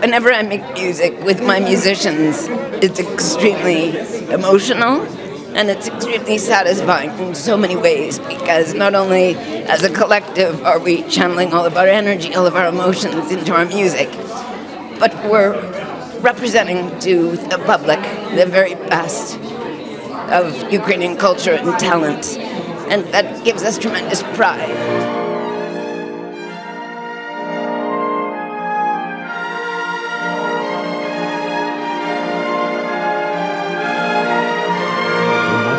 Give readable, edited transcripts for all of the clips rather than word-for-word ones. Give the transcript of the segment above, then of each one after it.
whenever I make music with my musicians, it's extremely emotional and it's extremely satisfying in so many ways because not only as a collective are we channeling all of our energy, all of our emotions into our music, but we're representing to the public the very best of Ukrainian culture and talent, and that gives us tremendous pride.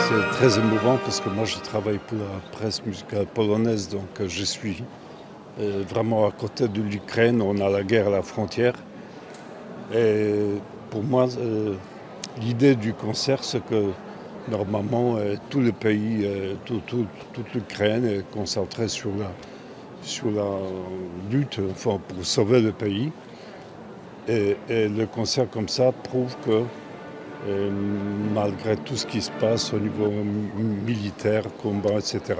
C'est très émouvant parce que moi je travaille pour la presse musicale polonaise, donc je suis vraiment à côté de l'Ukraine, on a la guerre à la frontière. Et pour moi, l'idée du concert, c'est que normalement tout le pays, toute l'Ukraine est concentrée sur la lutte pour sauver le pays. Et le concert comme ça prouve que malgré tout ce qui se passe au niveau militaire, combat, etc.,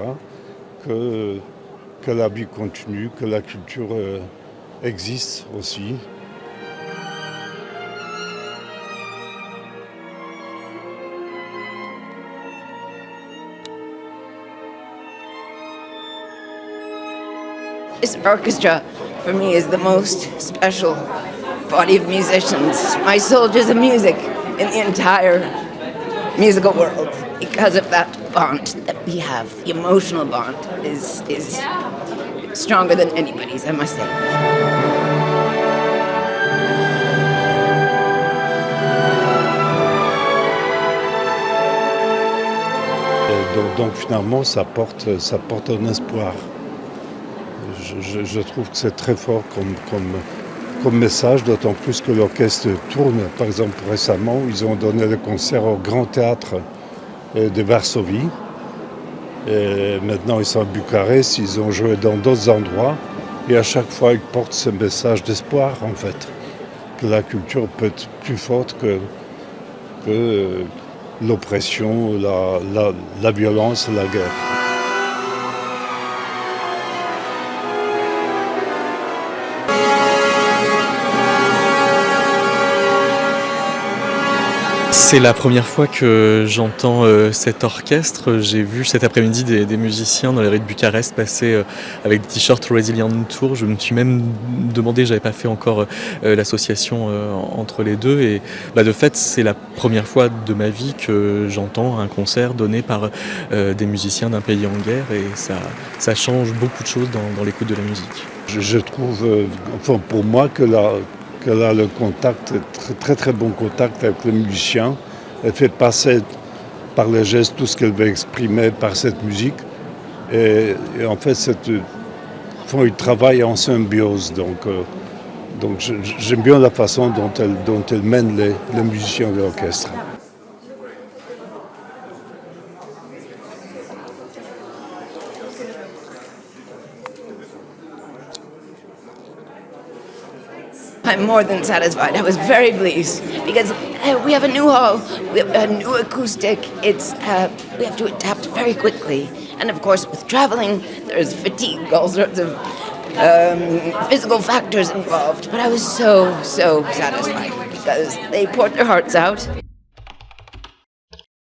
que la vie continue, que la culture existe aussi. This orchestra, for me, is the most special body of musicians, my soldiers of music in the entire musical world. Because of that bond that we have, the emotional bond is stronger than anybody's, I must say. Donc finalement, ça porte un espoir. Je trouve que c'est très fort comme message, d'autant plus que l'orchestre tourne. Par exemple, récemment, ils ont donné le concert au Grand Théâtre de Varsovie. Et maintenant, ils sont à Bucarest, ils ont joué dans d'autres endroits. Et à chaque fois, ils portent ce message d'espoir, en fait. Que la culture peut être plus forte que l'oppression, la violence, la guerre. C'est la première fois que j'entends cet orchestre. J'ai vu cet après-midi des musiciens dans les rues de Bucarest passer avec des t-shirts Resilient Tour. Je me suis même demandé, j'avais pas fait encore l'association entre les deux. Et de fait, c'est la première fois de ma vie que j'entends un concert donné par des musiciens d'un pays en guerre. Et ça change beaucoup de choses dans l'écoute de la musique. Je trouve, pour moi, qu'elle a le contact, très très bon contact avec les musiciens. Elle fait passer par les gestes tout ce qu'elle veut exprimer par cette musique. Et en fait, ils travaillent en symbiose. Donc j'aime bien la façon dont elle mène les musiciens de l'orchestre. I'm more than satisfied. I was very pleased because we have a new hall, we have a new acoustic. We have to adapt very quickly, and of course, with traveling, there's fatigue, all sorts of physical factors involved. But I was so satisfied because they poured their hearts out.